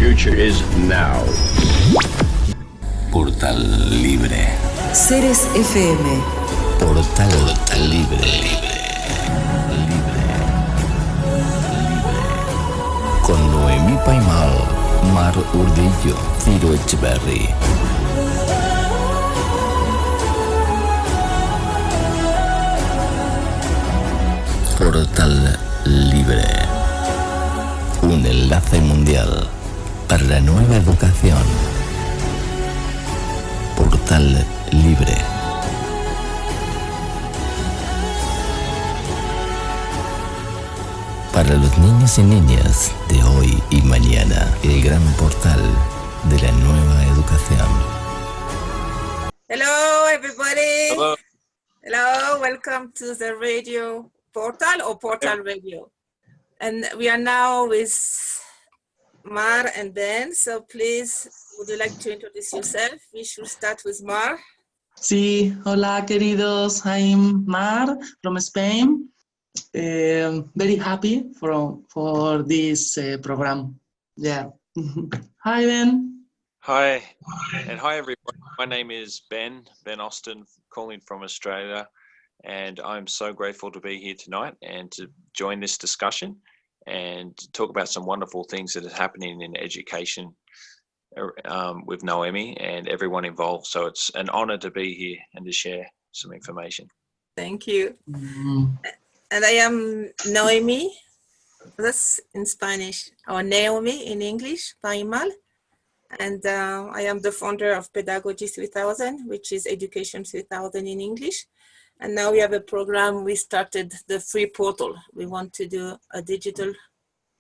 future is now. Pooortal libre. SereS FM. Pooortal libre. Con Noemi Paymal, Mar Urdillo, Echeverry. Pooortal libre. Un enlace mundial para la nueva educación. Pooortal libre. Para los niños y niñas de hoy y mañana, el gran portal de la nueva educación. Hello, everybody. Hello. Hello, welcome to the radio Pooortal or Pooortal Radio. And we are now with Mar and Ben. So please, would you like to introduce yourself? We should start with Mar. Sí, hola queridos, I'm Mar from Spain. Very happy for this program. Yeah. Hi Ben. Hi, and hi everyone. My name is Ben Austin, calling from Australia, and I'm so grateful to be here tonight and to join this discussion and talk about some wonderful things that are happening in education with Noemi and everyone involved. So it's an honor to be here and to share some information. Thank you. And I am Noemi, that's in Spanish, or Naomi in English, Paymal. And I am the founder of Pedagogy 3000, which is Education 3000 in English. And now we have a program. We started the free portal. We want to do a digital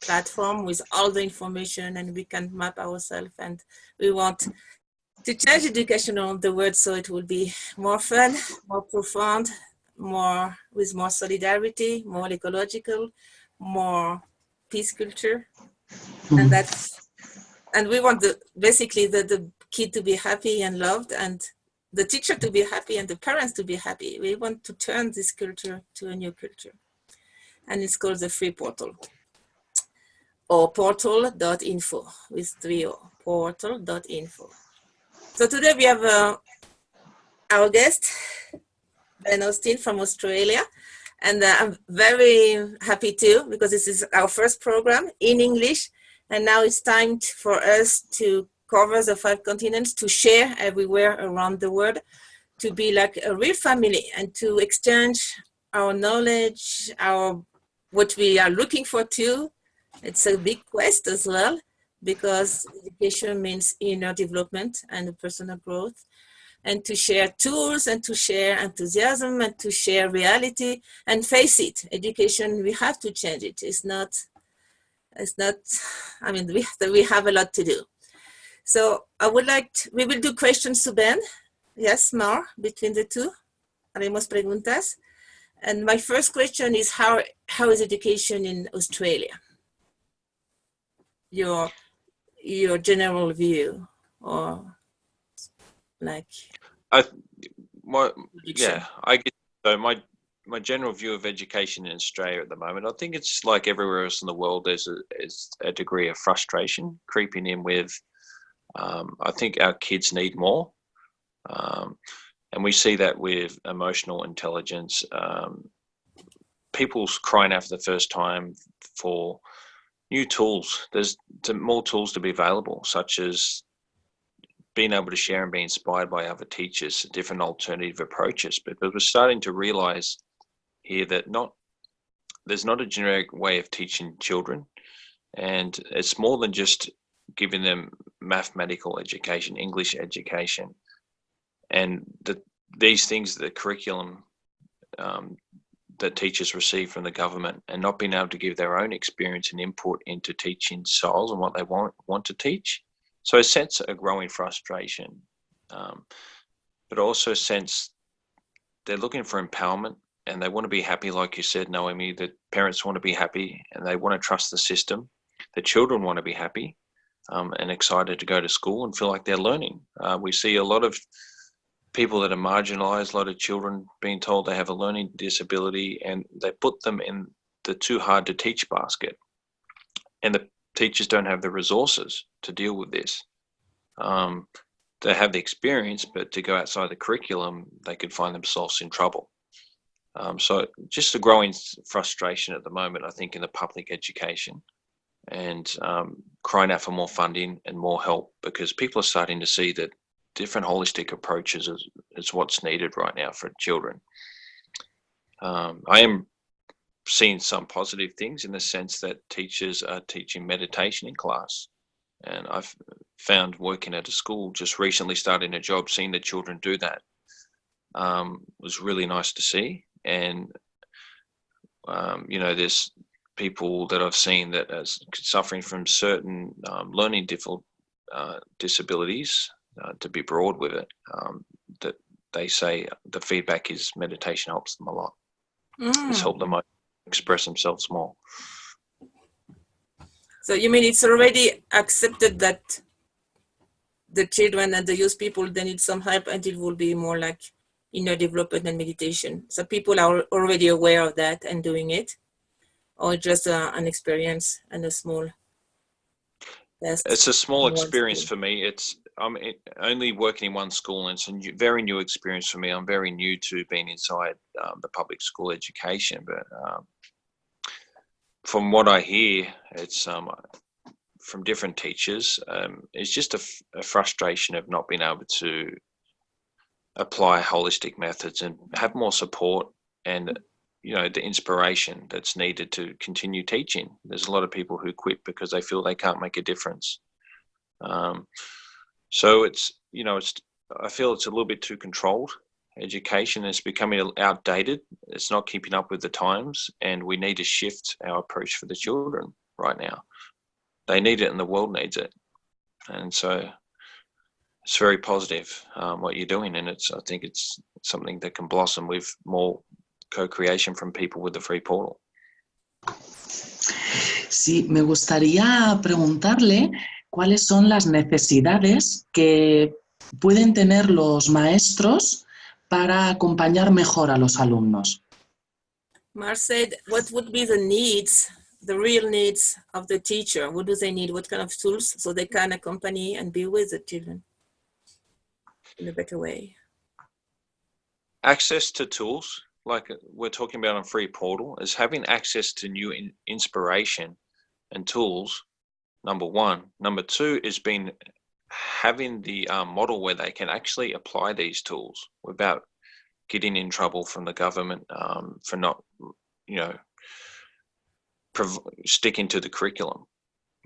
platform with all the information, and we can map ourselves. And we want to change education around the world so it will be more fun, more profound, with more solidarity, more ecological, more peace culture. And we want basically the kid to be happy and loved, and the teacher to be happy, and the parents to be happy. We want to turn this culture to a new culture. And it's called the free portal, or pooortal.info with 3 O, pooortal.info. So today we have our guest, Ben Austin from Australia. And I'm very happy too, because this is our first program in English. And now it's time for us to cover the 5 continents, to share everywhere around the world, to be like a real family and to exchange our knowledge, what we are looking for too. It's a big quest as well, because education means inner development and personal growth, and to share tools and to share enthusiasm and to share reality. And face it, education, we have to change it. It's not, I mean, we have a lot to do. So we will do questions to Ben. Yes, Mar, between the two. Haremos preguntas. And my first question is, how is education in Australia? Your general view, or like... I guess so. My general view of education in Australia at the moment, I think it's like everywhere else in the world, there's a degree of frustration creeping in with, I think our kids need more. And we see that with emotional intelligence. People's crying out for the first time for new tools. There's more tools to be available, such as being able to share and be inspired by other teachers, different alternative approaches. But we're starting to realize here that there's not a generic way of teaching children, and it's more than just giving them mathematical education, English education, and these things, the curriculum that teachers receive from the government, and not being able to give their own experience and input into teaching styles and what they want to teach. So I sense a growing frustration, but also sense they're looking for empowerment, and they want to be happy, like you said, Noemi, that parents want to be happy and they want to trust the system. The children want to be happy and excited to go to school and feel like they're learning. We see a lot of people that are marginalized, a lot of children being told they have a learning disability, and they put them in the too hard to teach basket. And the teachers don't have the resources to deal with this. They have the experience, but to go outside the curriculum, they could find themselves in trouble. So just a growing frustration at the moment, I think, in the public education, and crying out for more funding and more help, because people are starting to see that different holistic approaches is what's needed right now for children. I am seeing some positive things in the sense that teachers are teaching meditation in class. And I've found working at a school, just recently starting a job, seeing the children do that was really nice to see. And, there's people that I've seen that are suffering from certain learning disabilities, to be broad with it, that they say the feedback is meditation helps them a lot. It's helped them express themselves more. So you mean it's already accepted that the children and the youth people, they need some help, and it will be more like inner development and meditation. So people are already aware of that and doing it, or just an experience and a small test? It's a small experience for me. I'm only working in one school, and it's a very new experience for me. I'm very new to being inside the public school education, but from what I hear, it's from different teachers, it's just a frustration of not being able to apply holistic methods and have more support and the inspiration that's needed to continue teaching. There's a lot of people who quit because they feel they can't make a difference. So I feel it's a little bit too controlled. Education is becoming outdated. It's not keeping up with the times, and we need to shift our approach for the children right now. They need it and the world needs it. And so it's very positive what you're doing, and I think it's something that can blossom with more co-creation from people with the free portal. Sí, me gustaría preguntarle cuáles son las necesidades que pueden tener los maestros para acompañar mejor a los alumnos. Mar said, what would be the needs, the real needs of the teacher? What do they need? What kind of tools so they can accompany and be with the children in a better way? Access to tools, like we're talking about on Free Portal, is having access to new inspiration and tools, number one. Number two is having the model where they can actually apply these tools without getting in trouble from the government for not, sticking to the curriculum.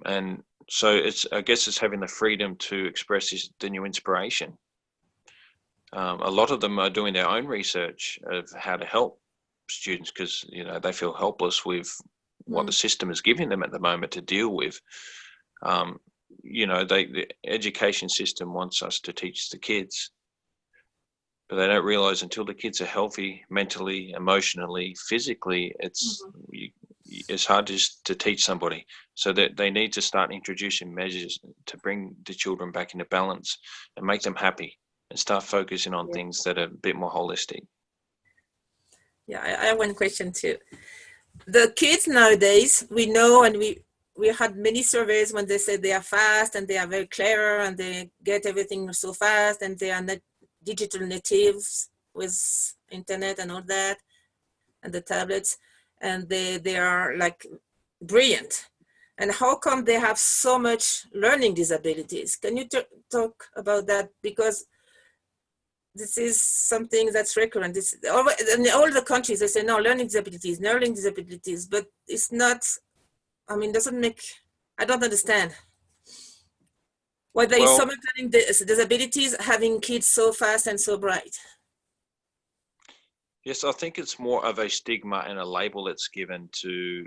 And so I guess it's having the freedom to express the new inspiration. A lot of them are doing their own research of how to help students because, they feel helpless with what the system is giving them at the moment to deal with. The education system wants us to teach the kids, but they don't realize until the kids are healthy mentally, emotionally, physically, it's hard to teach somebody. So that they need to start introducing measures to bring the children back into balance and make them happy and start focusing on things that are a bit more holistic. Yeah, I have one question too. The kids nowadays, we know, and we had many surveys when they said they are fast and they are very clever and they get everything so fast and they are digital natives with internet and all that and the tablets, and they are like brilliant. And how come they have so much learning disabilities? Can you talk about that? Because this is something that's recurrent. In all the countries, they say, no, learning disabilities, but it's not, doesn't make, I don't understand. Why there is so much learning disabilities having kids so fast and so bright. Yes, I think it's more of a stigma and a label that's given to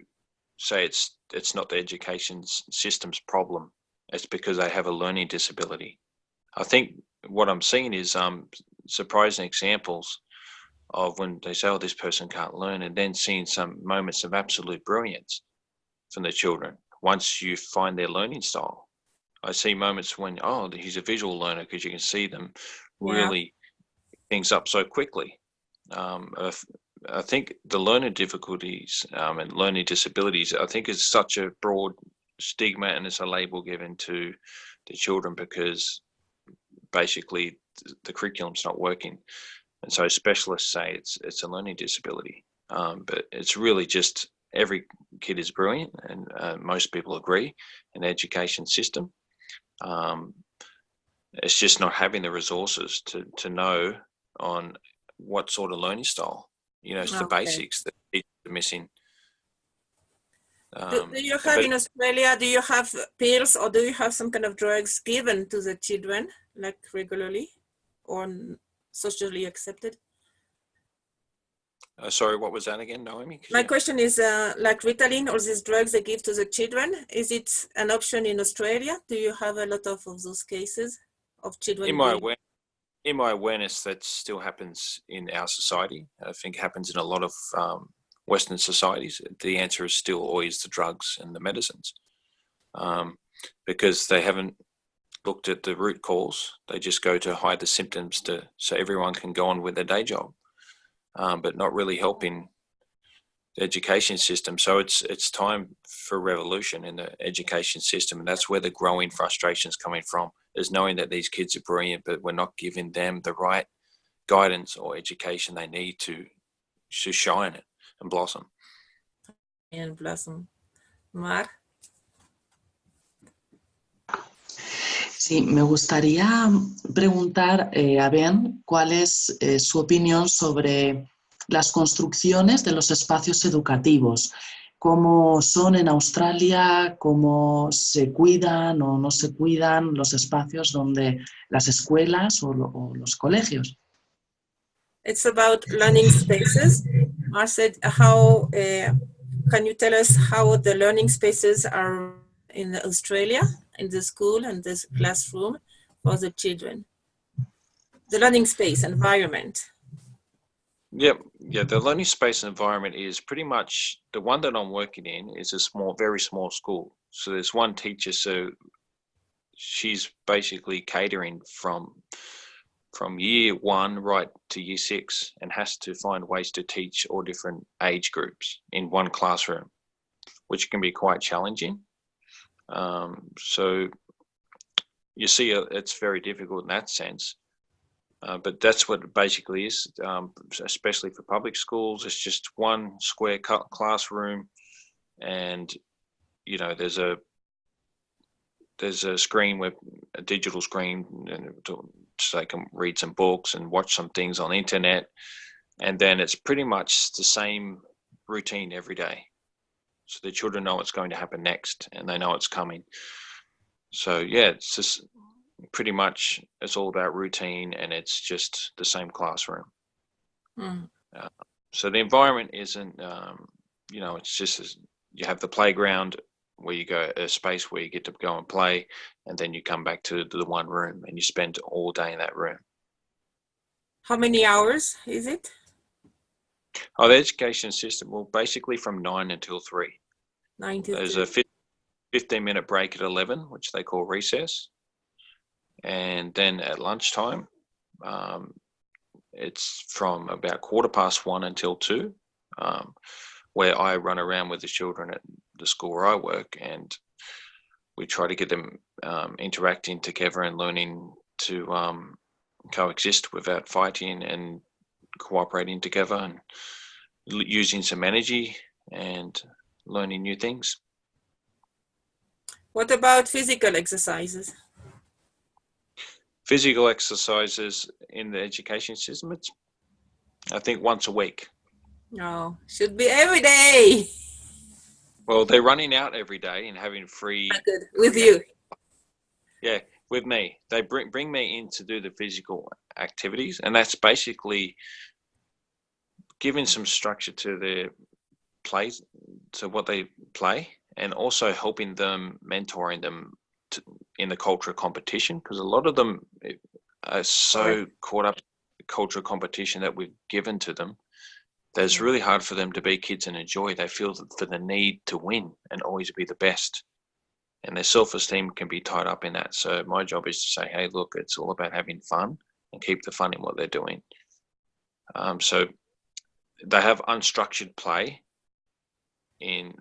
say it's not the education system's problem. It's because they have a learning disability. I think what I'm seeing is surprising examples of when they say, oh, this person can't learn, and then seeing some moments of absolute brilliance from the children once you find their learning style. I see moments when, oh, he's a visual learner because you can see them really things up so quickly. I think the learning difficulties and learning disabilities, I think is such a broad stigma and it's a label given to the children because basically the curriculum's not working. And so specialists say it's a learning disability. But it's really just every kid is brilliant, and most people agree in the education system. It's just not having the resources to know on what sort of learning style. It's the basics that teachers are missing. Do you have in Australia, do you have pills or do you have some kind of drugs given to the children, like regularly or socially accepted? Sorry, what was that again, Noemi? My question is, like Ritalin or these drugs they give to the children, is it an option in Australia? Do you have a lot of those cases of children? In my awareness, that still happens in our society. I think it happens in a lot of Western societies. The answer is still always the drugs and the medicines, because they haven't looked at the root cause. They just go to hide the symptoms so everyone can go on with their day job, but not really helping the education system. So it's time for revolution in the education system, and that's where the growing frustration is coming from, is knowing that these kids are brilliant, but we're not giving them the right guidance or education they need to shine it and blossom. And blossom. Mar? Sí, me gustaría preguntar a Ben cuál es su opinión sobre las construcciones de los espacios educativos, cómo son en Australia, cómo se cuidan o no se cuidan los espacios donde las escuelas o los colegios. It's about learning spaces. I said, can you tell us how the learning spaces are in Australia, in the school and the classroom for the children? The learning space environment. Yeah, the learning space environment is pretty much the one that I'm working in is a very small school. So there's one teacher, so she's basically catering from year 1 right to year 6 and has to find ways to teach all different age groups in one classroom, which can be quite challenging. So you see, it's very difficult in that sense. But that's what it basically is, especially for public schools. It's just one square classroom, and there's a screen, a digital screen, so they can read some books and watch some things on the internet, and then it's pretty much the same routine every day. So the children know what's going to happen next, and they know it's coming. So yeah, it's just pretty much it's all about routine, and it's just the same classroom. So the environment isn't, it's just you have the playground where you go, a space where you get to go and play, and then you come back to the one room and you spend all day in that room. How many hours is it? Oh, the education system, well, basically from 9 until 3. 9 till 3. There's a 15-minute break at 11, which they call recess. And then at lunchtime, it's from about 1:15 until 2, where I run around with the children at the school where I work, and we try to get them interacting together and learning to coexist without fighting and cooperating together and using some energy and learning new things. What about physical exercises? Physical exercises in the education system, it's, I think, once a week. No, should be every day. Well, they're running out every day and having free. Good. With you. Yeah, with me. They bring me in to do the physical activities, and that's basically giving some structure to their plays, to what they play, and also helping them, mentoring them in the culture of competition, because a lot of them are so caught up in the culture of competition that we've given to them that it's really hard for them to be kids and enjoy. They feel for the need to win and always be the best, and their self-esteem can be tied up in that. So my job is to say, hey, look, it's all about having fun and keep the fun in what they're doing. So they have unstructured play in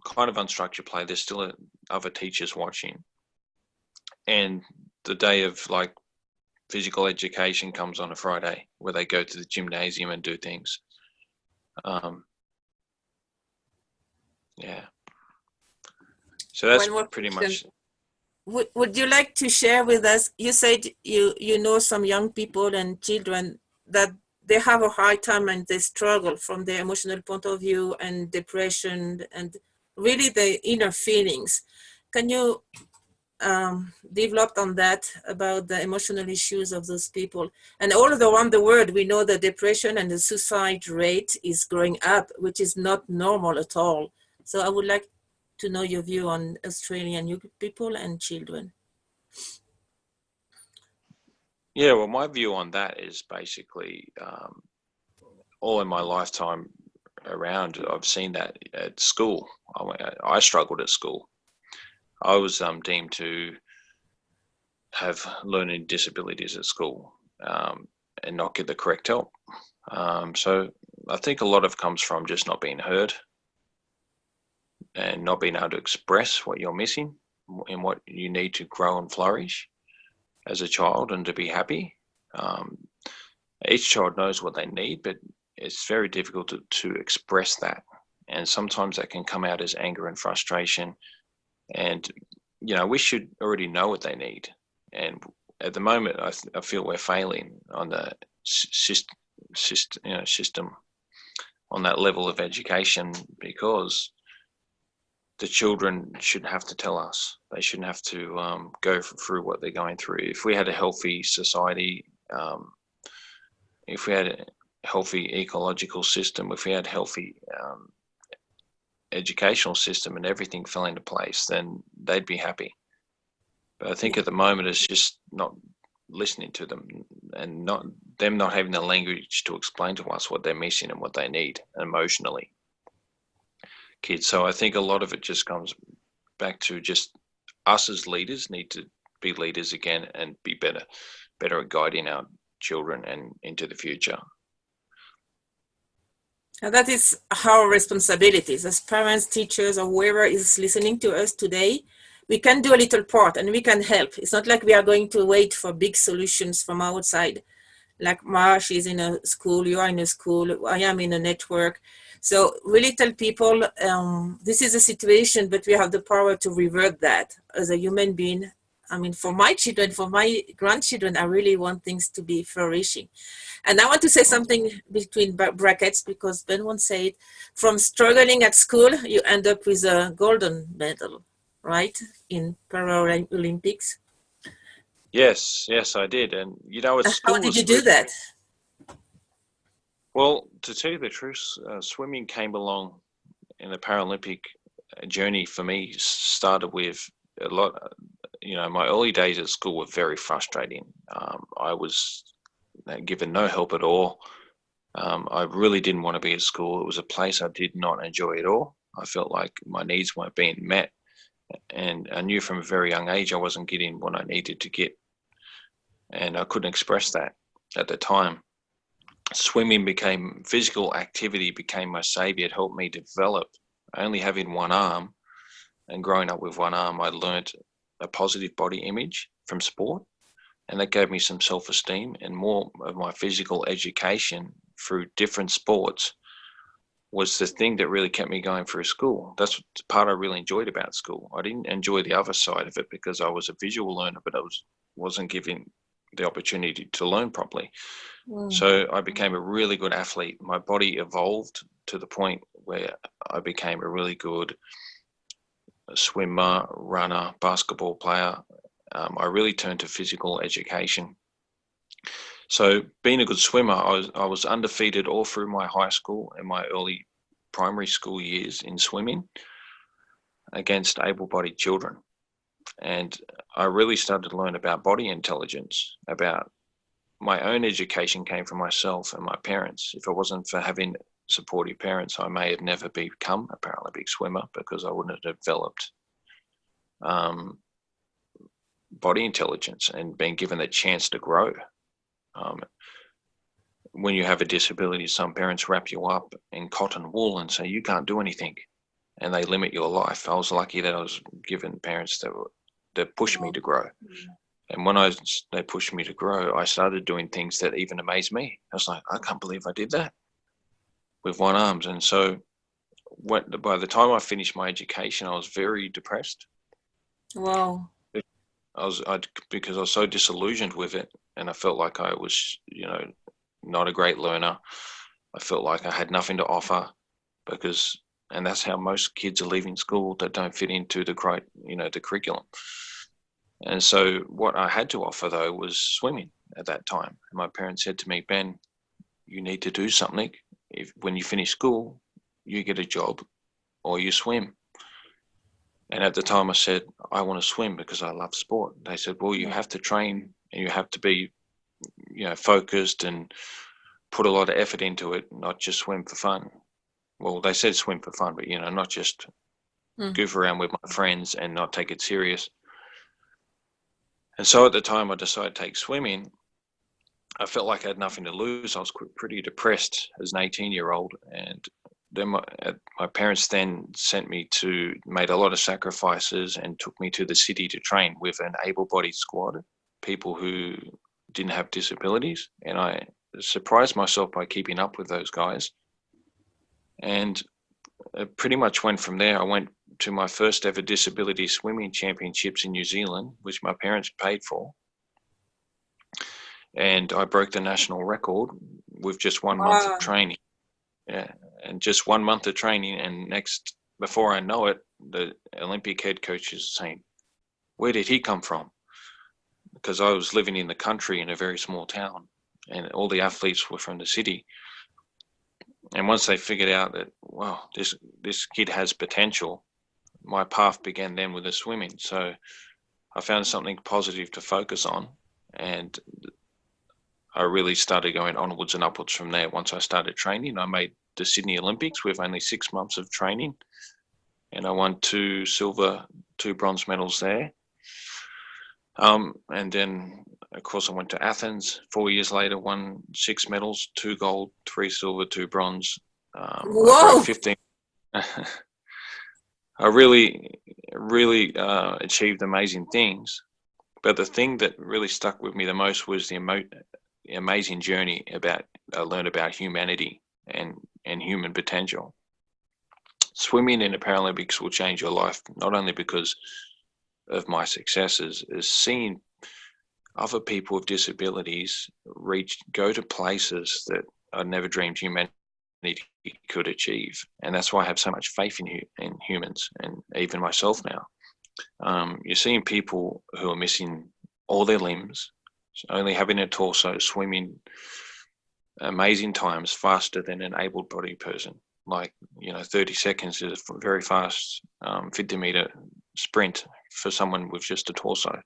kind of unstructured play. There's still other teachers watching, and the day of like physical education comes on a Friday where they go to the gymnasium and do things. Yeah. So that's pretty much. Would you like to share with us, you said you know some young people and children that they have a hard time and they struggle from their emotional point of view and depression and really the inner feelings. Can you develop on that about the emotional issues of those people? And all around the world, we know the depression and the suicide rate is growing up, which is not normal at all. So I would like to know your view on Australian young people and children. Yeah, well, my view on that is basically all in my lifetime around, I've seen that at school. I struggled at school. I was deemed to have learning disabilities at school and not get the correct help. So I think a lot of it comes from just not being heard and not being able to express what you're missing and what you need to grow and flourish as a child and to be happy. Each child knows what they need, but it's very difficult to express that. And sometimes that can come out as anger and frustration. And, you know, we should already know what they need. And at the moment, I feel we're failing on the system on that level of education, because the children shouldn't have to tell us. They shouldn't have to go through what they're going through. If we had a healthy society, if we had a healthy ecological system, if we had a healthy educational system and everything fell into place, then they'd be happy. But I think at the moment it's just not listening to them and not having the language to explain to us what they're missing and what they need emotionally. Kids. So I think a lot of it just comes back to just us as leaders need to be leaders again and be better at guiding our children and into the future. And that is our responsibilities as parents, teachers, or whoever is listening to us today. We can do a little part and we can help. It's not like we are going to wait for big solutions from outside. Like Marsh is in a school, you are in a school, I am in a network. So really tell people this is a situation, but we have the power to revert that as a human being. I mean, for my children, for my grandchildren, I really want things to be flourishing. And I want to say something between brackets, because Ben won't say it. From struggling at school, you end up with a golden medal, right? In Paralympics. Yes, I did. And, you know, at school... How did you do that? Well, to tell you the truth, swimming came along in the Paralympic journey for me, started with a lot... You know, my early days at school were very frustrating. I was given no help at all. I really didn't want to be at school. It was a place I did not enjoy at all. I felt like my needs weren't being met. And I knew from a very young age I wasn't getting what I needed to get. And I couldn't express that at the time. Physical activity became my savior. It helped me develop. Only having one arm and growing up with one arm, I learned a positive body image from sport, and that gave me some self-esteem, and more of my physical education through different sports was the thing that really kept me going through school. That's the part I really enjoyed about school. I didn't enjoy the other side of it because I was a visual learner, but I wasn't given the opportunity to learn properly. So I became a really good athlete. My body evolved to the point where I became a really good swimmer, runner, basketball player. I really turned to physical education. So being a good swimmer, I was undefeated all through my high school and my early primary school years in swimming against able-bodied children. And I really started to learn about body intelligence, about my own education came from myself and my parents. If it wasn't for having supportive parents, I may have never become a Paralympic swimmer because I wouldn't have developed body intelligence and been given the chance to grow. When you have a disability, some parents wrap you up in cotton wool and say, you can't do anything. and they limit your life. I was lucky that I was given parents that pushed me to grow. And when they pushed me to grow, I started doing things that even amazed me. I was like, I can't believe I did that with one arm. And so by the time I finished my education, I was very depressed. Wow. Because I was so disillusioned with it, and I felt like I was, not a great learner. I felt like I had nothing to offer and that's how most kids are leaving school that don't fit into the curriculum. And so what I had to offer, though, was swimming at that time. And my parents said to me, Ben, you need to do something. When you finish school, you get a job or you swim. And at the time I said, I want to swim because I love sport. They said, well, you have to train and you have to be, focused and put a lot of effort into it, not just swim for fun. Well, they said swim for fun, but, not just goof around with my friends and not take it serious. And so at the time I decided to take swimming, I felt like I had nothing to lose. I was pretty depressed as an 18-year-old. And then my parents then made a lot of sacrifices and took me to the city to train with an able-bodied squad, people who didn't have disabilities. And I surprised myself by keeping up with those guys. And it pretty much went from there. I went to my first ever disability swimming championships in New Zealand, which my parents paid for. And I broke the national record with just 1 month of training. Yeah, and just 1 month of training. And before I know it, the Olympic head coach is saying, where did he come from? Because I was living in the country in a very small town, and all the athletes were from the city. And once they figured out that, wow, this kid has potential, my path began then with the swimming. So I found something positive to focus on, and I really started going onwards and upwards from there. Once I started training, I made the Sydney Olympics with only 6 months of training, and I won 2 silver, 2 bronze medals there. And then, of course, I went to Athens 4 years later, won 6 medals, 2 gold, 3 silver, 2 bronze. Whoa! 15. I really achieved amazing things. But the thing that really stuck with me the most was the amazing journey I learned about humanity and human potential. Swimming in the Paralympics will change your life, not only because of my successes, is seeing other people with disabilities go to places that I never dreamed humanity could achieve. And that's why I have so much faith in humans, and even myself now. You're seeing people who are missing all their limbs, only having a torso, swimming amazing times faster than an able-bodied person. 30 seconds is a very fast 50-meter sprint for someone with just a torso,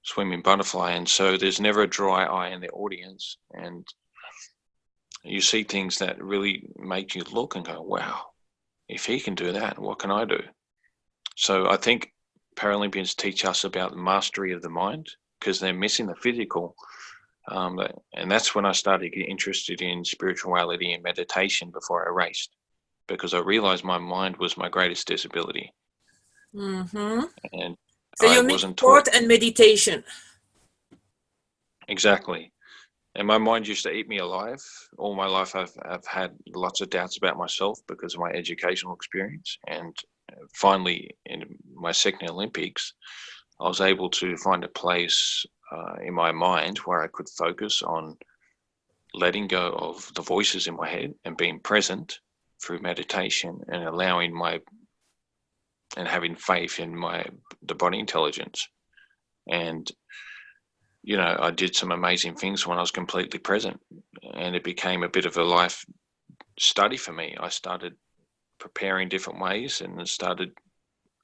swimming butterfly. And so there's never a dry eye in the audience, and you see things that really make you look and go, wow, if he can do that, what can I do? So I think Paralympians teach us about the mastery of the mind, because they're missing the physical. And that's when I started to get interested in spirituality and meditation before I raced, because I realized my mind was my greatest disability. Mm-hmm. And so you mix sport and meditation. Exactly. And my mind used to eat me alive. All my life I've had lots of doubts about myself because of my educational experience. And finally, in my second Olympics, I was able to find a place in my mind where I could focus on letting go of the voices in my head and being present through meditation and and having faith in the body intelligence. And I did some amazing things when I was completely present, and it became a bit of a life study for me. I started preparing different ways and started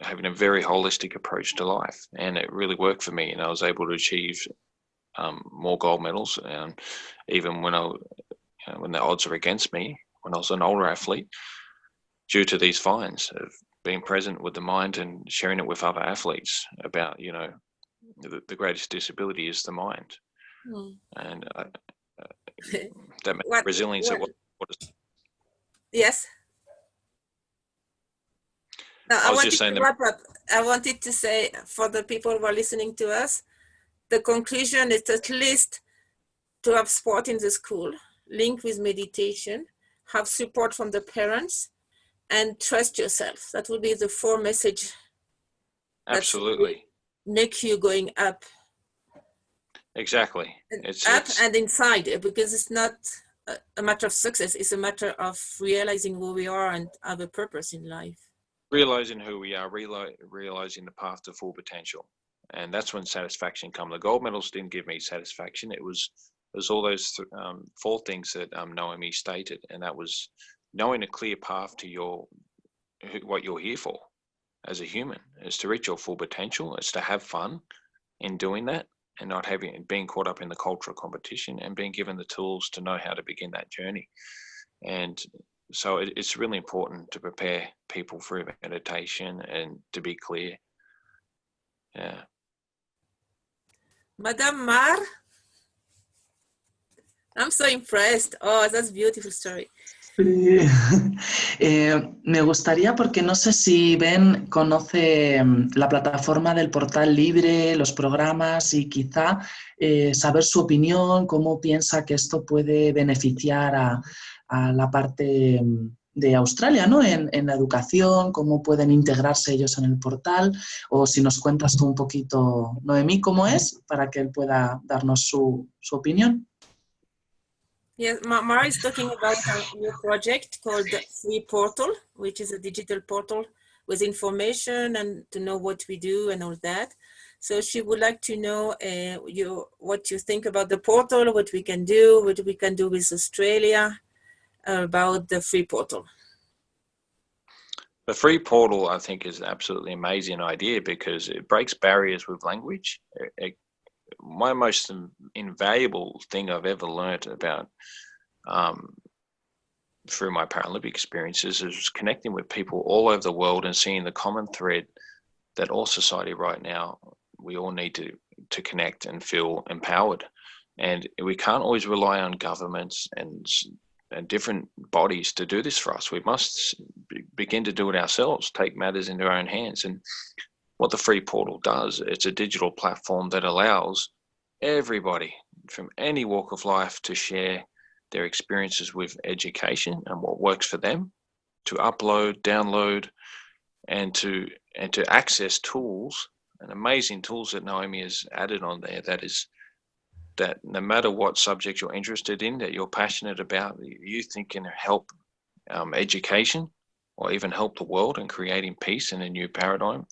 having a very holistic approach to life, and it really worked for me. And I was able to achieve more gold medals, and even when the odds are against me, when I was an older athlete, due to these finds of being present with the mind and sharing it with other athletes about, the greatest disability is the mind. And that resilience. Yes. No, I was just saying to wrap up. I wanted to say for the people who are listening to us, the conclusion is at least to have sport in the school, linked with meditation, have support from the parents, and trust yourself. That would be the 4 messages. Absolutely. Make you going up. Exactly. It's and inside, because it's not a matter of success. It's a matter of realizing who we are and have a purpose in life. Realizing who we are, realizing the path to full potential. And that's when satisfaction comes. The gold medals didn't give me satisfaction. It was all those 4 things that Noemi stated. And that was knowing a clear path to what you're here for as a human, is to reach your full potential. It's to have fun in doing that, and not being caught up in the cultural competition, and being given the tools to know how to begin that journey. And so it's really important to prepare people through meditation and to be clear. Yeah. Madame Mar, I'm so impressed. Oh, that's a beautiful story. Sí. Me gustaría, porque no sé si Ben conoce la plataforma del Portal Libre, los programas, y quizá saber su opinión, cómo piensa que esto puede beneficiar a la parte de Australia, ¿no? En la educación, cómo pueden integrarse ellos en el portal, o si nos cuentas tú un poquito, Noemí, cómo es, para que él pueda darnos su opinión. Yes, Mara is talking about a new project called Free Pooortal, which is a digital portal with information and to know what we do and all that. So she would like to know what you think about the portal, what we can do with Australia about the Free Pooortal. The Free Pooortal, I think, is an absolutely amazing idea because it breaks barriers with language. My most invaluable thing I've ever learned about through my Paralympic experiences is connecting with people all over the world and seeing the common thread that all society right now, we all need to connect and feel empowered. And we can't always rely on governments and different bodies to do this for us. We must begin to do it ourselves, take matters into our own hands. And what the Free Pooortal does, it's a digital platform that allows everybody from any walk of life to share their experiences with education and what works for them, to upload, download, and to access tools and amazing tools that Noemi has added on there. That no matter what subject you're interested in, that you're passionate about, you think can help education or even help the world in creating peace and a new paradigm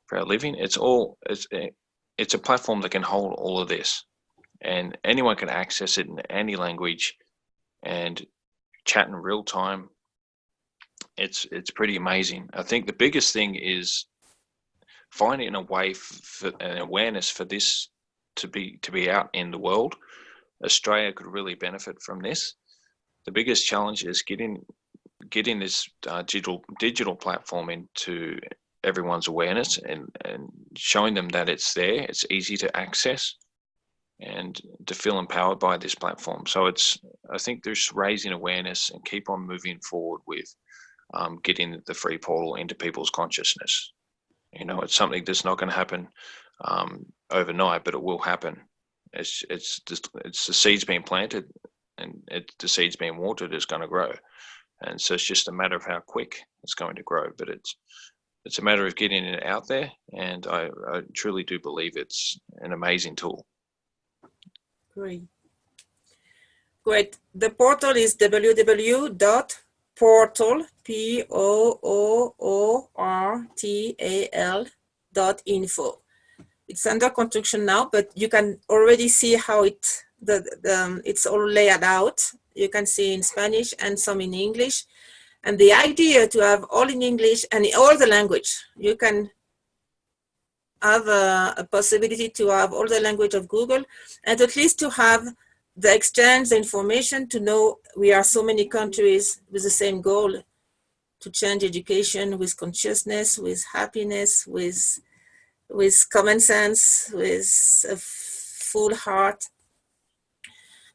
for our living. It's a platform that can hold all of this, and anyone can access it in any language and chat in real time. It's pretty amazing. I think the biggest thing is finding a way for an awareness for this to be out in the world. Australia could really benefit from this. The biggest challenge is getting this digital platform into everyone's awareness and showing them that it's there, it's easy to access, and to feel empowered by this platform. So I think there's raising awareness and keep on moving forward with getting the Free Pooortal into people's consciousness. You know, it's something that's not going to happen overnight, but it will happen. It's the seeds being planted, and the seeds being watered is going to grow. And so it's just a matter of how quick it's going to grow. But it's a matter of getting it out there, and I truly do believe it's an amazing tool. Great. The portal is www.pooortal, POORTAL.info. It's under construction now, but you can already see how it's all laid out. You can see in Spanish and some in English. And the idea to have all in English and all the language, you can have a possibility to have all the language of Google, and at least to have the exchange, the information, to know we are so many countries with the same goal, to change education with consciousness, with happiness, with common sense, with a full heart.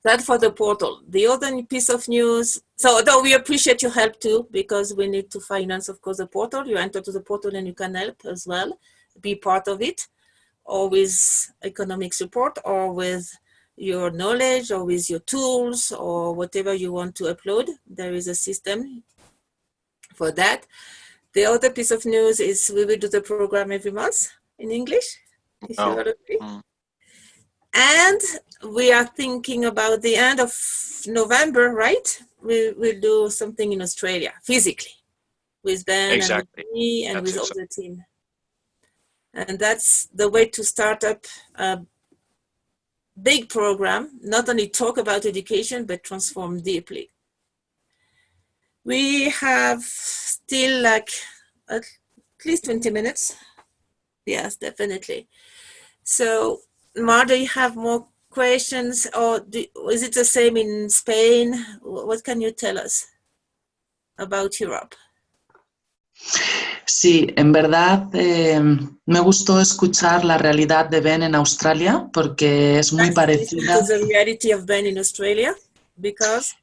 That for the portal. The other piece of news, so though we appreciate your help too, because we need to finance, of course, the portal. You enter to the portal and you can help as well, be part of it, or with economic support, or with your knowledge, or with your tools, or whatever you want to upload. There is a system for that. The other piece of news is we will do the program every month in English, if you all agree. And we are thinking about the end of November, right? We'll do something in Australia, physically, with Ben and with me and with all the team. And that's the way to start up a big program, not only talk about education, but transform deeply. We have still like at least 20 minutes. Yes, definitely. So, Mar, do you have more questions, or is it the same in Spain? What can you tell us about Europe? Sí, en verdad me gustó escuchar la realidad de Ben en Australia porque es muy parecida. To the reality of Ben in Australia, because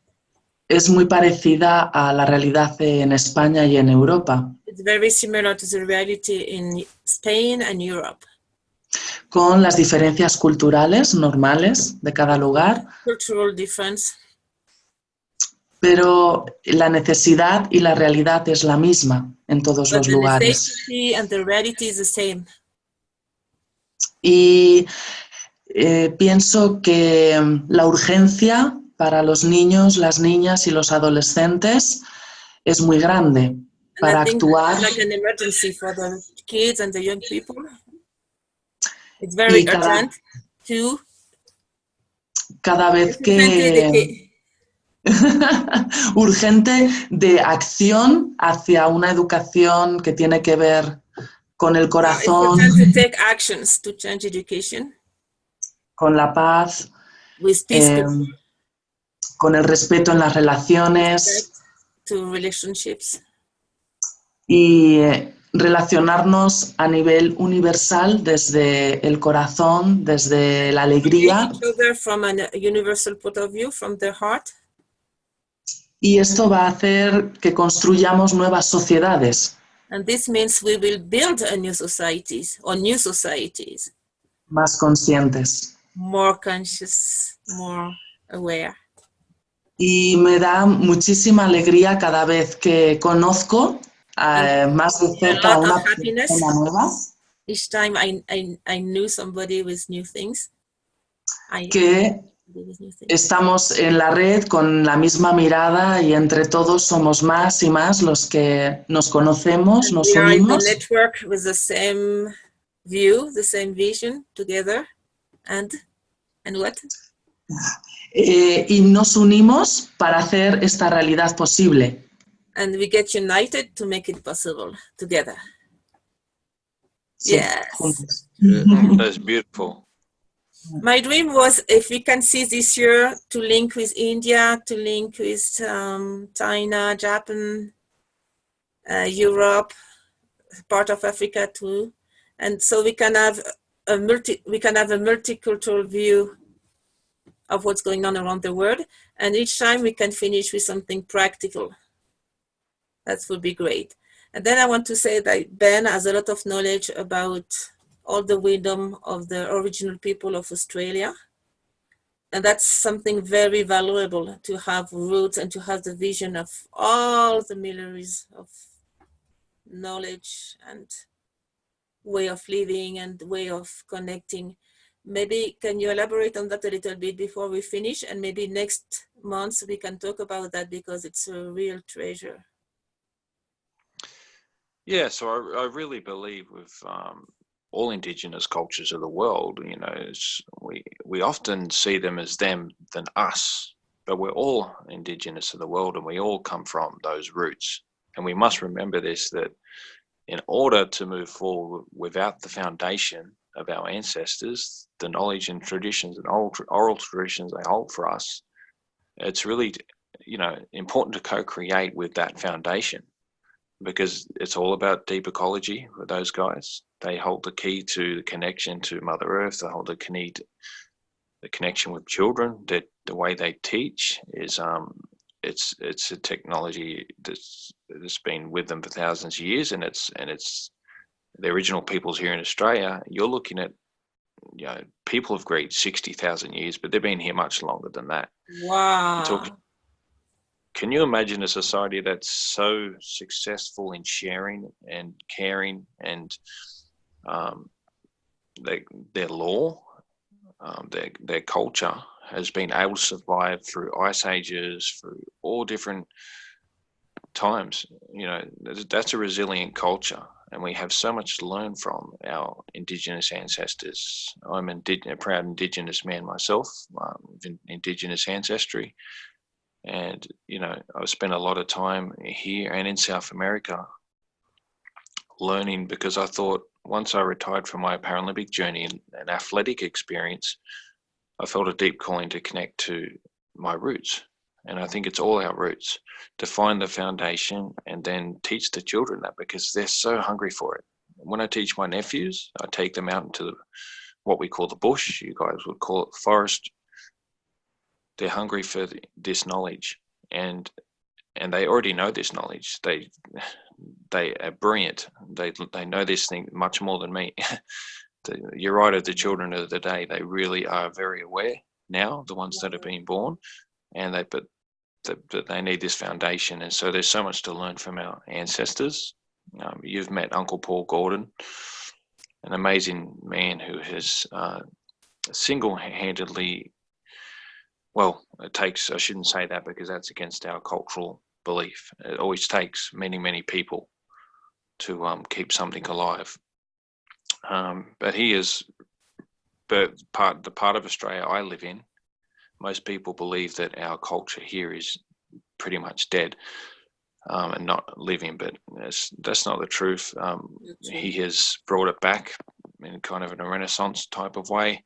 es muy parecida a la realidad en España y en Europa. It's very similar to the reality in Spain and Europe. Con las diferencias culturales normales de cada lugar. Cultural difference. Pero la necesidad y la realidad es la misma en todos los lugares. Necessity and the reality is the same. Y pienso que la urgencia para los niños, las niñas y los adolescentes es muy grande para actuar. Like an emergency for the kids and the young people. It's very urgent to. Cada vez que urgente de acción hacia una educación que tiene que ver con el corazón, to take actions to change education, con la paz, with peace, con el respeto en las relaciones, to relationships, y relacionarnos a nivel universal desde el corazón, desde la alegría. From a universal point of view, from the heart. Y esto va a hacer que construyamos nuevas sociedades. And this means we will build a new societies, or new societies. Más conscientes. More conscious, more aware. Y me da muchísima alegría cada vez que conozco más de cerca a una persona nueva. Each time I knew somebody with new things. Que estamos en la red con la misma mirada y entre todos somos más y más los que nos conocemos, nos unimos. We are in the network with the same view, the same vision together, and what? Y nos unimos para hacer esta realidad posible. And we get united to make it possible together. Sí, yes. Juntos. That's beautiful. My dream was, if we can see this year, to link with India, to link with China, Japan, Europe, part of Africa too, and so we can have a multicultural view of what's going on around the world, and each time we can finish with something practical. That would be great. And then I want to say that Ben has a lot of knowledge about all the wisdom of the original people of Australia. And that's something very valuable, to have roots and to have the vision of all the millenniums of knowledge and way of living and way of connecting. Maybe can you elaborate on that a little bit before we finish? And maybe next month we can talk about that, because it's a real treasure. Yeah, so I really believe with all Indigenous cultures of the world, you know, we often see them as them than us, but we're all Indigenous of the world and we all come from those roots. And we must remember this, that in order to move forward without the foundation of our ancestors, the knowledge and traditions and oral traditions they hold for us, it's really, you know, important to co-create with that foundation, because it's all about deep ecology with those guys. They hold the key to the connection to Mother Earth. They hold the key the connection with children, that the way they teach is it's a technology that's been with them for thousands of years, and it's the original peoples here in Australia. You're looking at, you know, people have agreed 60,000 years, but they've been here much longer than that. Wow. Can you imagine a society that's so successful in sharing and caring and their law, their culture has been able to survive through ice ages, through all different times? You know, that's a resilient culture, and we have so much to learn from our Indigenous ancestors. I'm a proud Indigenous man myself, with Indigenous ancestry. And, you know, I've spent a lot of time here and in South America learning, because I thought once I retired from my Paralympic journey and athletic experience, I felt a deep calling to connect to my roots. And I think it's all our roots, to find the foundation and then teach the children that, because they're so hungry for it. When I teach my nephews, I take them out into what we call the bush. You guys would call it forest. They're hungry for this knowledge, and they already know this knowledge. They are brilliant. They know this thing much more than me. You're right, of the children of the day, they really are very aware now, the ones that have been born, and but they need this foundation. And so there's so much to learn from our ancestors. You've met Uncle Paul Gordon, an amazing man who has single-handedly, well, it takes, I shouldn't say that because that's against our cultural belief. It always takes many, many people to keep something alive. But he is the part of Australia I live in. Most people believe that our culture here is pretty much dead and not living, but that's not the truth. He has brought it back in kind of a Renaissance type of way,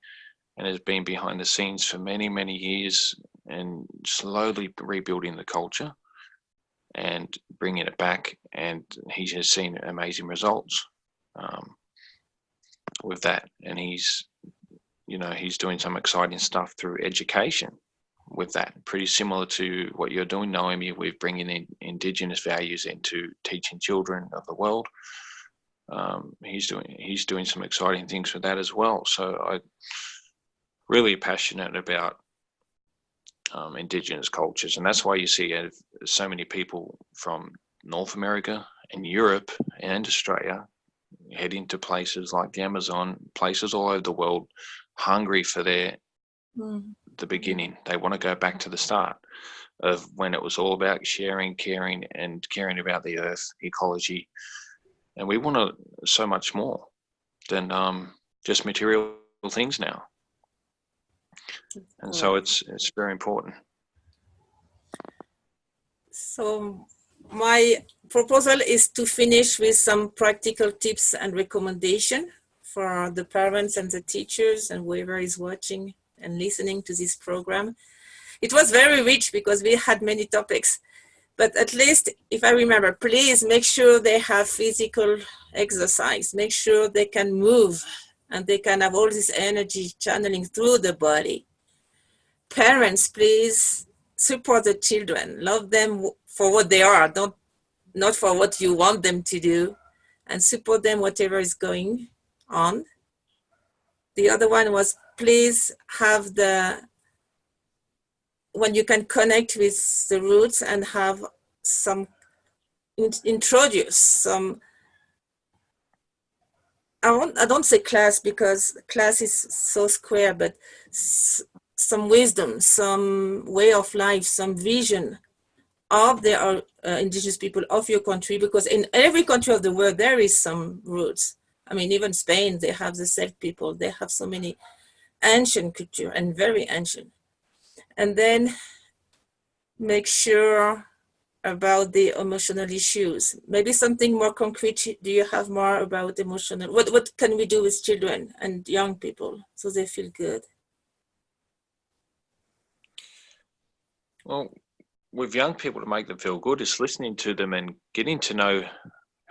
and has been behind the scenes for many, many years, and slowly rebuilding the culture and bringing it back. And he has seen amazing results with that. And he's doing some exciting stuff through education with that, pretty similar to what you're doing, Noemi, with bringing in Indigenous values into teaching children of the world. He's doing some exciting things with that as well. So I really passionate about Indigenous cultures, and that's why you see so many people from North America and Europe and Australia heading to places like the Amazon, places all over the world, hungry for the beginning. They want to go back to the start of when it was all about sharing, caring, and caring about the earth, ecology. And we want so much more than just material things now. And so it's very important. So my proposal is to finish with some practical tips and recommendation for the parents and the teachers and whoever is watching and listening to this program. It was very rich because we had many topics, but at least if I remember, please make sure they have physical exercise, make sure they can move and they can have all this energy channeling through the body. Parents, please support the children, love them for what they are, not for what you want them to do, and support them whatever is going on. The other one was, please have when you can connect with the roots and have introduce some, I don't say class because class is so square, but some wisdom, some way of life, some vision of the Indigenous people of your country, because in every country of the world, there is some roots. I mean, even Spain, they have the Celtic people. They have so many ancient culture and very ancient. And then make sure about the emotional issues. Maybe something more concrete. Do you have more about emotional? What can we do with children and young people so they feel good? Well, with young people, to make them feel good is listening to them and getting to know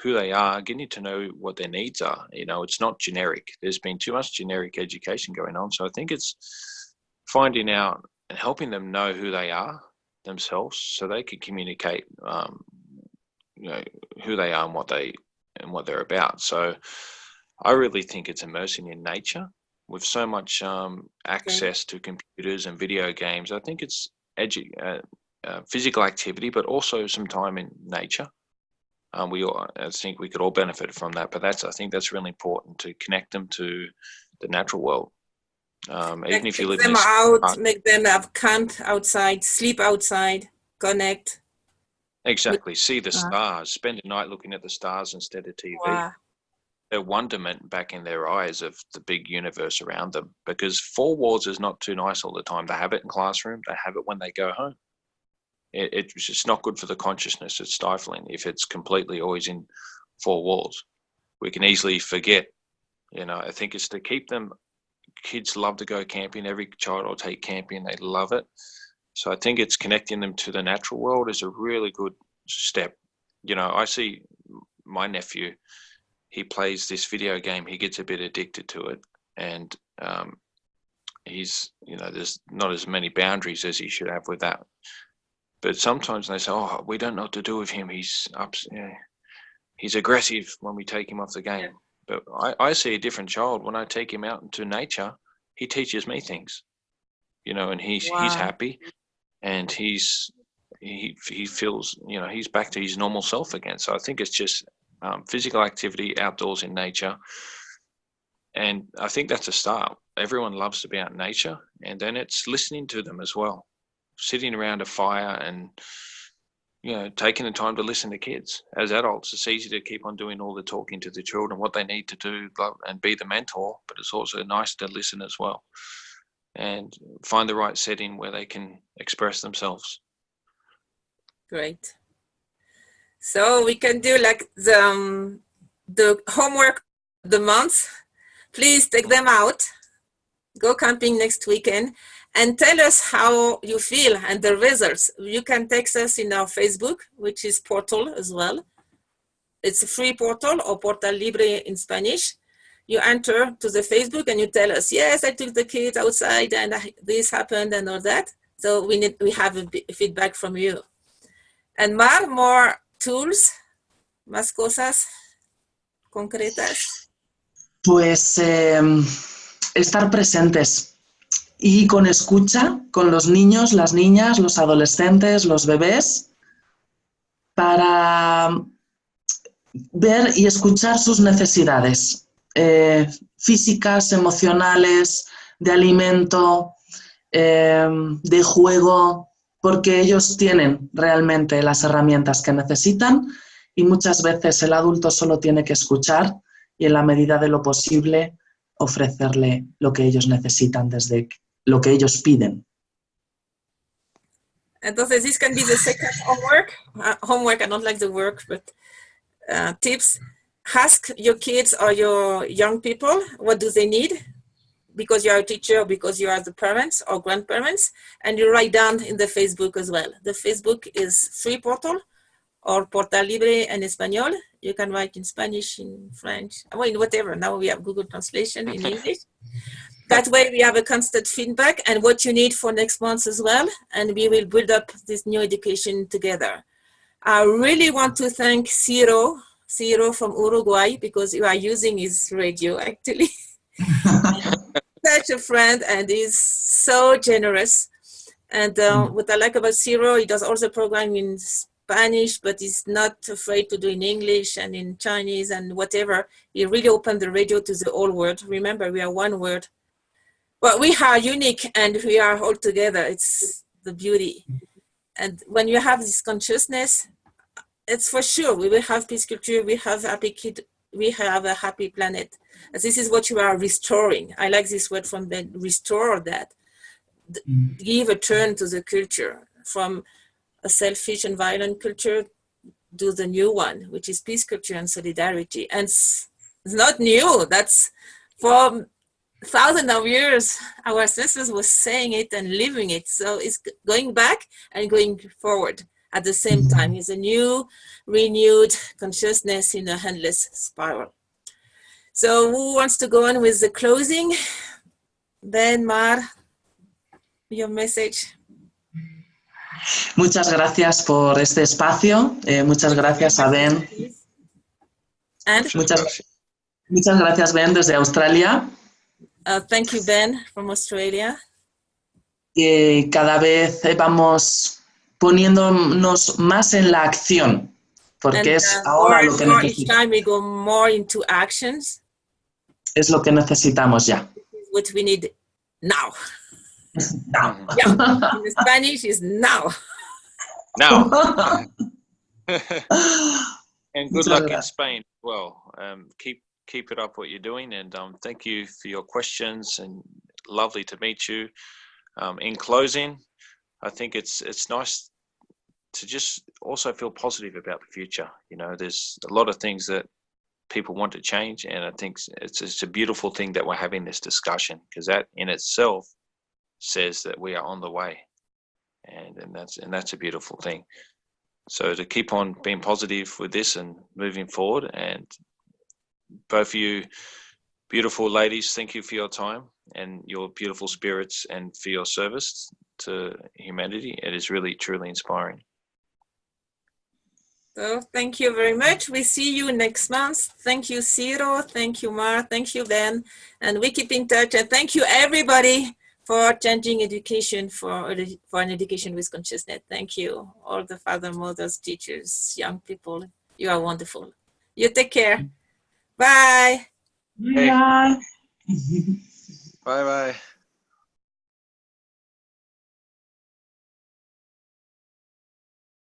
who they are, getting to know what their needs are. You know, it's not generic. There's been too much generic education going on. So I think it's finding out and helping them know who they are themselves, so they can communicate, who they are and what they're about. So I really think it's immersing in nature. With so much access to computers and video games, I think it's physical activity, but also some time in nature. I think we could all benefit from that, but I think that's really important, to connect them to the natural world. Even if you live in make them have camp outside, sleep outside, connect. Exactly. See the stars. Spend a night looking at the stars instead of TV. Wow. Their wonderment back in their eyes of the big universe around them, because 4 walls is not too nice all the time. They have it in classroom. They have it when they go home. It's just not good for the consciousness. It's stifling if it's completely always in 4 walls. We can easily forget. I think it's to keep them. Kids love to go camping. Every child will take camping. They love it. So I think it's connecting them to the natural world is a really good step. I see my nephew. He plays this video game. He gets a bit addicted to it, and he's, there's not as many boundaries as he should have with that. But sometimes they say, "Oh, we don't know what to do with him. He's aggressive when we take him off the game." Yeah. But I see a different child when I take him out into nature. He teaches me things, and he's happy, and he feels, he's back to his normal self again. So I think it's just physical activity outdoors in nature. And I think that's a start. Everyone loves to be out in nature, and then it's listening to them as well. Sitting around a fire and, taking the time to listen to kids. As adults, it's easy to keep on doing all the talking to the children, what they need to do and be the mentor, but it's also nice to listen as well and find the right setting where they can express themselves. Great. So we can do like the homework of the month. Please take them out, go camping next weekend, and tell us how you feel and the results. You can text us in our Facebook, which is Pooortal as well. It's a free Pooortal, or Pooortal Libre in Spanish. You enter to the Facebook and you tell us, yes, I took the kids outside and this happened and all that. So we have a feedback from you. And more tools, más cosas concretas. Pues estar presentes. Y con escucha, con los niños, las niñas, los adolescentes, los bebés, para ver y escuchar sus necesidades físicas, emocionales, de alimento, de juego, porque ellos tienen realmente las herramientas que necesitan y muchas veces el adulto solo tiene que escuchar y en la medida de lo posible ofrecerle lo que ellos necesitan desde lo que ellos piden. Entonces, this can be the second homework. I don't like the work, but tips. Ask your kids or your young people, what do they need? Because you are a teacher, because you are the parents or grandparents, and you write down in the Facebook as well. The Facebook is free Pooortal or Pooortal Libre en Español. You can write in Spanish, in French, in whatever. Now we have Google Translation in English. That way we have a constant feedback and what you need for next month as well. And we will build up this new education together. I really want to thank SereS from Uruguay, because you are using his radio actually. Such a friend, and he's so generous. And what I like about SereS, he does all the programming in Spanish, but he's not afraid to do in English and in Chinese and whatever. He really opened the radio to the whole world. Remember, we are one word. But we are unique and we are all together. It's the beauty. And when you have this consciousness, it's for sure we will have peace culture, we have happy kid, we have a happy planet. And this is what you are restoring. I like this word from the restore that. Give a turn to the culture from a selfish and violent culture, do the new one, which is peace culture and solidarity. And it's not new. That's for thousands of years, our ancestors were saying it and living it. So it's going back and going forward at the same time. It's a new, renewed consciousness in a endless spiral. So who wants to go on with the closing? Ben, Mar? your message. Muchas gracias por este espacio. Muchas gracias a Ben. And Muchas gracias, Ben, desde Australia. Thank you, Ben, from Australia. Cada vez vamos poniéndonos más en la acción, porque es ahora lo que necesitamos. Each time we go more into actions. Es lo que necesitamos ya. What we need now. Now. Yeah. In Spanish is now. Now. And good luck in Spain as well. Keep it up what you're doing, and thank you for your questions, and lovely to meet you. In closing, I think it's nice to just also feel positive about the future. You know, there's a lot of things that people want to change, and I think it's a beautiful thing that we're having this discussion, because that in itself says that we are on the way, and that's a beautiful thing. So to keep on being positive with this and moving forward, and both of you beautiful ladies, thank you for your time and your beautiful spirits and for your service to humanity. It is really, truly inspiring. So thank you very much. We see you next month. Thank you, Ciro. Thank you, Mar. Thank you, Ben. And we keep in touch. And thank you, everybody, for changing education for an education with consciousness. Thank you, all the fathers, mothers, teachers, young people. You are wonderful. You take care. Bye. Bye. Bye-bye.